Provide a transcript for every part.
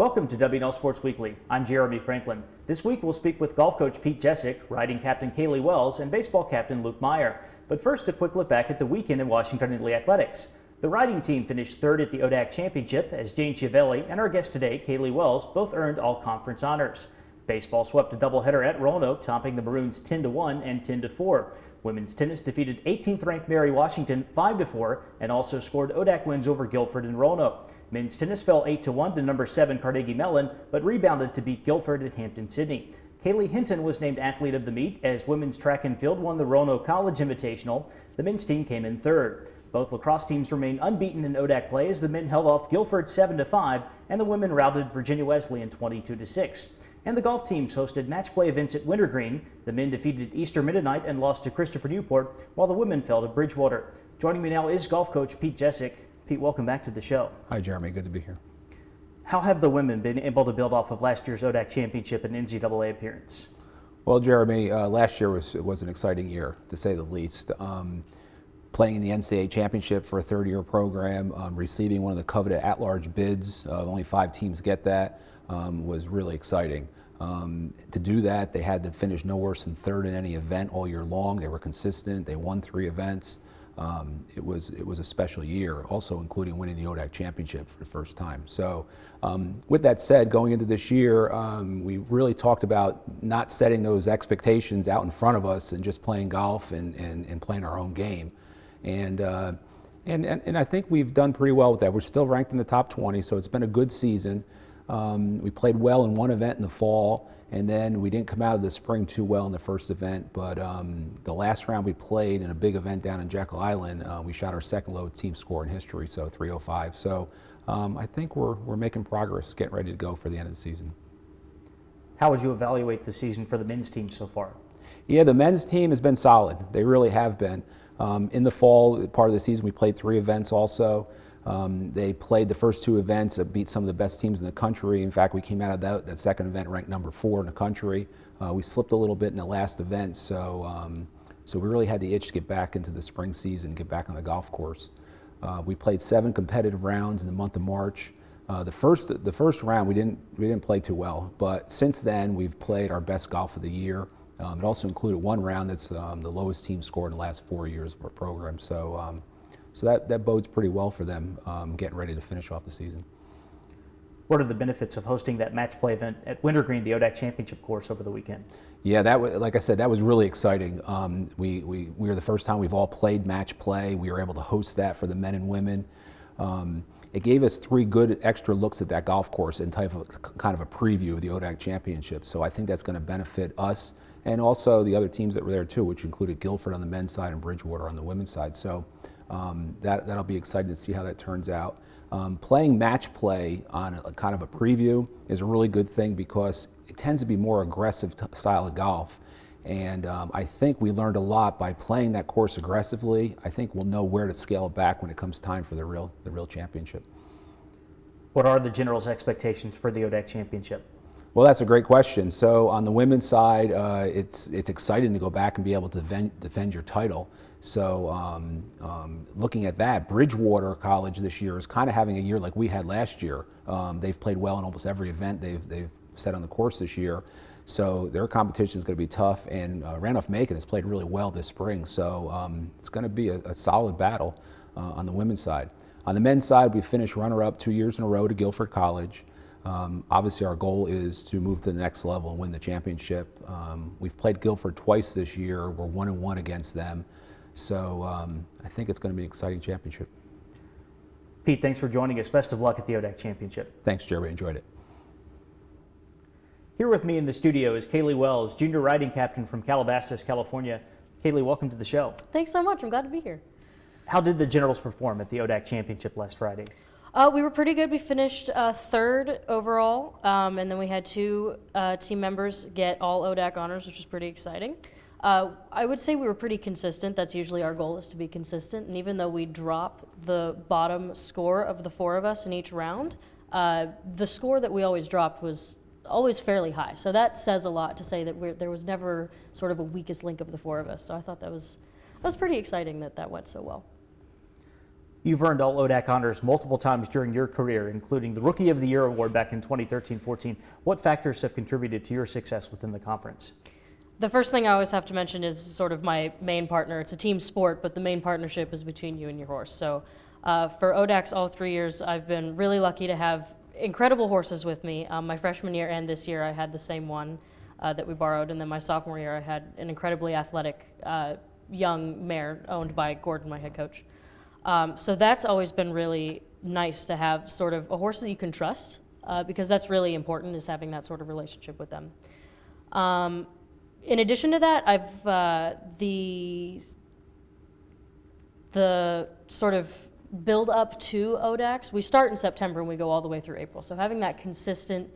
Welcome to WNL Sports Weekly. I'm Jeremy Franklin. This week we'll speak with golf coach Pete Gyscek, riding captain Caleigh Wells, and baseball captain Luke Myer. But first, a quick look back at the weekend in Washington Italy athletics. The riding team finished third at the ODAC Championship as Jane Chiavelli and our guest today, Caleigh Wells, both earned all conference honors. Baseball swept a doubleheader at Roanoke, topping the Maroons 10-1 and 10-4. Women's tennis defeated 18th-ranked Mary Washington 5-4 and also scored ODAC wins over Guilford and Roanoke. Men's tennis fell 8-1 to number 7 Carnegie Mellon, but rebounded to beat Guilford at Hampton-Sydney. Kaylee Hinton was named athlete of the meet as women's track and field won the Roanoke College Invitational. The men's team came in third. Both lacrosse teams remain unbeaten in ODAC play as the men held off Guilford 7-5 and the women routed Virginia Wesleyan 22-6. And the golf teams hosted match play events at Wintergreen. The men defeated Easter Mennonite and lost to Christopher Newport, while the women fell to Bridgewater. Joining me now is golf coach Pete Gyscek. Pete, welcome back to the show. Hi, Jeremy. Good to be here. How have the women been able to build off of last year's ODAC championship and NCAA appearance? Well, Jeremy, last year was an exciting year, to say the least. Playing in the NCAA championship for a third-year program, receiving one of the coveted at-large bids, only 5 teams get that, was really exciting. To do that, they had to finish no worse than third in any event all year long. They were consistent. They won 3 events. It was a special year, also including winning the ODAC championship for the first time. So with that said, going into this year, we really talked about not setting those expectations out in front of us and just playing golf and playing our own game. And I think we've done pretty well with that. We're still ranked in the top 20, so it's been a good season. We played well in one event in the fall, and then we didn't come out of the spring too well in the first event, but the last round we played in a big event down in Jekyll Island, we shot our second low team score in history, so 305. So I think we're making progress, getting ready to go for the end of the season. How would you evaluate the season for the men's team so far? Yeah, the men's team has been solid. They really have been. In the fall, part of the season, we played 3 events also. They played the first 2 events, beat some of the best teams in the country. In fact, we came out of that second event ranked number 4 in the country. We slipped a little bit in the last event, so we really had the itch to get back into the spring season, get back on the golf course. We played 7 competitive rounds in the month of March. The first round we didn't play too well, but since then we've played our best golf of the year. It also included 1 round that's the lowest team score in the last 4 years of our program. So that bodes pretty well for them getting ready to finish off the season. What are the benefits of hosting that match play event at Wintergreen, the ODAC championship course, over the weekend? Yeah, like I said, that was really exciting. We were the first time we've all played match play. We were able to host that for the men and women. It gave us 3 good extra looks at that golf course and kind of a preview of the ODAC championship. So I think that's going to benefit us and also the other teams that were there too, which included Guilford on the men's side and Bridgewater on the women's side. So that'll be exciting to see how that turns out. Playing match play on a kind of a preview is a really good thing because it tends to be more aggressive style of golf. And I think we learned a lot by playing that course aggressively. I think we'll know where to scale it back when it comes time for the real championship. What are the general's expectations for the ODAC championship? Well, that's a great question. So on the women's side, it's exciting to go back and be able to defend your title. So looking at that, Bridgewater College this year is kind of having a year like we had last year. They've played well in almost every event they've set on the course this year. So their competition is going to be tough, and Randolph-Macon has played really well this spring. So it's going to be a solid battle on the women's side. On the men's side, we finished runner-up 2 years in a row to Guilford College. Obviously, our goal is to move to the next level and win the championship. We've played Guilford twice this year. We're 1-1 against them. So I think it's going to be an exciting championship. Pete, thanks for joining us. Best of luck at the ODAC championship. Thanks, Jeremy. Enjoyed it. Here with me in the studio is Caleigh Wells, junior riding captain from Calabasas, California. Caleigh, welcome to the show. Thanks so much. I'm glad to be here. How did the generals perform at the ODAC championship last Friday? We were pretty good. We finished 3rd overall, and then we had 2 team members get all ODAC honors, which was pretty exciting. I would say we were pretty consistent. That's usually our goal, is to be consistent. And even though we drop the bottom score of the 4 of us in each round, the score that we always dropped was always fairly high. So that says a lot to say that there was never sort of a weakest link of the 4 of us. So I thought that was pretty exciting that went so well. You've earned all ODAC honors multiple times during your career, including the Rookie of the Year award back in 2013-14. What factors have contributed to your success within the conference? The first thing I always have to mention is sort of my main partner. It's a team sport, but the main partnership is between you and your horse. So for ODACs all 3 years, I've been really lucky to have incredible horses with me. My freshman year and this year, I had the same one that we borrowed. And then my sophomore year, I had an incredibly athletic young mare owned by Gordon, my head coach. So that's always been really nice to have sort of a horse that you can trust, because that's really important, is having that sort of relationship with them. In addition to that, I've the sort of build up to ODACs. We start in September and we go all the way through April. So having that consistent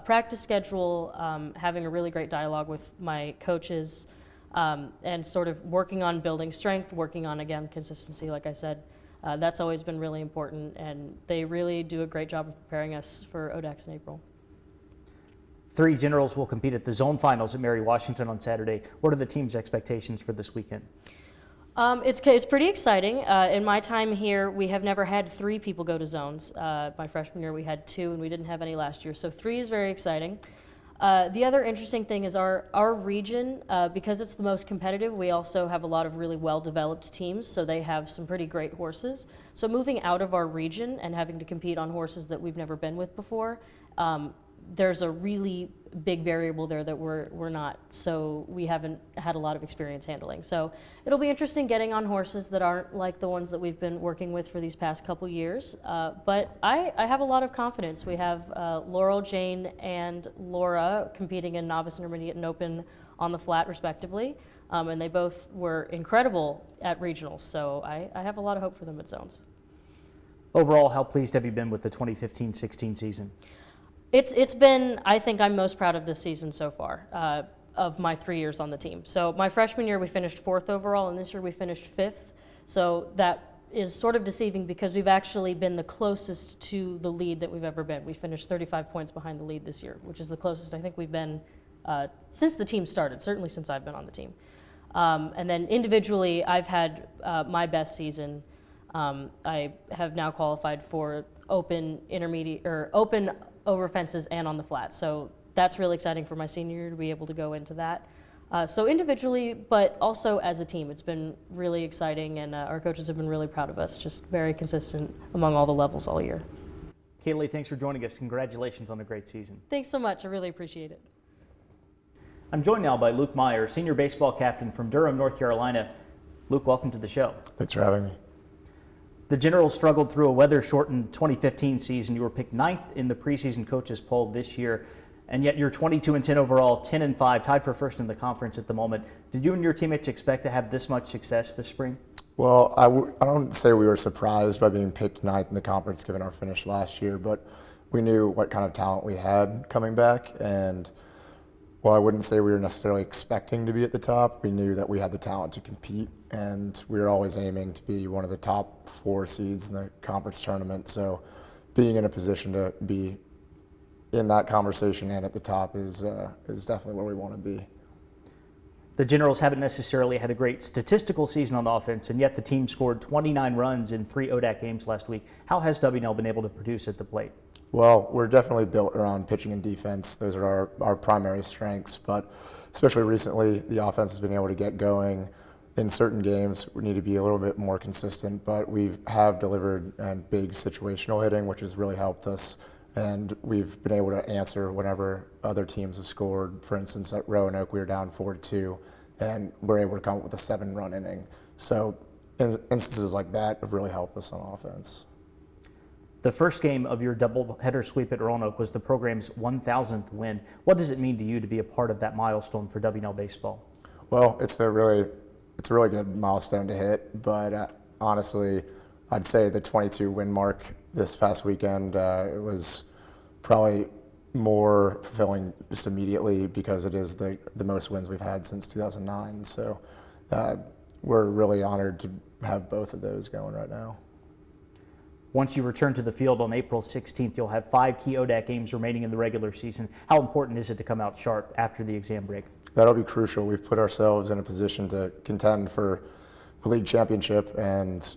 practice schedule, having a really great dialogue with my coaches, and sort of working on building strength, working on, again, consistency, like I said. That's always been really important, and they really do a great job of preparing us for ODACs in April. 3 generals will compete at the zone finals at Mary Washington on Saturday. What are the team's expectations for this weekend? It's pretty exciting. In my time here, we have never had 3 people go to zones. My freshman year, we had 2, and we didn't have any last year, so 3 is very exciting. The other interesting thing is our region, because it's the most competitive, we also have a lot of really well-developed teams, so they have some pretty great horses. So moving out of our region and having to compete on horses that we've never been with before, there's a really big variable there that we're not, so we haven't had a lot of experience handling. So it'll be interesting getting on horses that aren't like the ones that we've been working with for these past couple years. But I have a lot of confidence. We have Laurel, Jane, and Laura competing in novice, intermediate, and open on the flat, respectively. And they both were incredible at regionals, so I have a lot of hope for them at zones. Overall, how pleased have you been with the 2015-16 season? It's been, I think I'm most proud of this season so far, of my 3 years on the team. So my freshman year we finished 4th overall, and this year we finished 5th. So that is sort of deceiving because we've actually been the closest to the lead that we've ever been. We finished 35 points behind the lead this year, which is the closest I think we've been since the team started, certainly since I've been on the team. And then individually, I've had my best season. I have now qualified for open, intermediate, or open over fences and on the flat. So that's really exciting for my senior year to be able to go into that. So individually, but also as a team, it's been really exciting, and our coaches have been really proud of us, just very consistent among all the levels all year. Caleigh, thanks for joining us. Congratulations on a great season. Thanks so much. I really appreciate it. I'm joined now by Luke Myer, senior baseball captain from Durham, North Carolina. Luke, welcome to the show. Thanks for having me. The Generals struggled through a weather-shortened 2015 season. You were picked 9th in the preseason coaches poll this year, and yet you're 22-10 overall, 10-5, tied for first in the conference at the moment. Did you and your teammates expect to have this much success this spring? Well, I don't say we were surprised by being picked 9th in the conference given our finish last year, but we knew what kind of talent we had coming back, and while I wouldn't say we were necessarily expecting to be at the top, we knew that we had the talent to compete, and we were always aiming to be one of the top 4 seeds in the conference tournament. So being in a position to be in that conversation and at the top is definitely where we want to be. The Generals haven't necessarily had a great statistical season on offense, and yet the team scored 29 runs in 3 ODAC games last week. How has WNL been able to produce at the plate? Well, we're definitely built around pitching and defense. Those are our primary strengths, but especially recently, the offense has been able to get going. In certain games, we need to be a little bit more consistent, but we have delivered big situational hitting, which has really helped us, and we've been able to answer whenever other teams have scored. For instance, at Roanoke, we were down 4-2, and we're able to come up with a 7-run inning. So instances like that have really helped us on offense. The first game of your doubleheader sweep at Roanoke was the program's 1,000th win. What does it mean to you to be a part of that milestone for WNL baseball? Well, it's a really good milestone to hit, but honestly, I'd say the 22 win mark this past weekend, it was probably more fulfilling just immediately because it is the most wins we've had since 2009. So we're really honored to have both of those going right now. Once you return to the field on April 16th, you'll have 5 key ODAC games remaining in the regular season. How important is it to come out sharp after the exam break? That'll be crucial. We've put ourselves in a position to contend for the league championship, and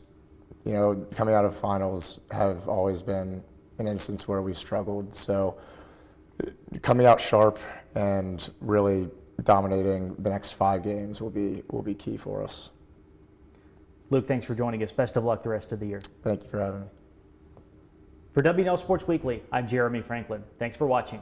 coming out of finals have always been an instance where we've struggled. So coming out sharp and really dominating the next 5 games will be key for us. Luke, thanks for joining us. Best of luck the rest of the year. Thank you for having me. For WNL Sports Weekly, I'm Jeremy Franklin. Thanks for watching.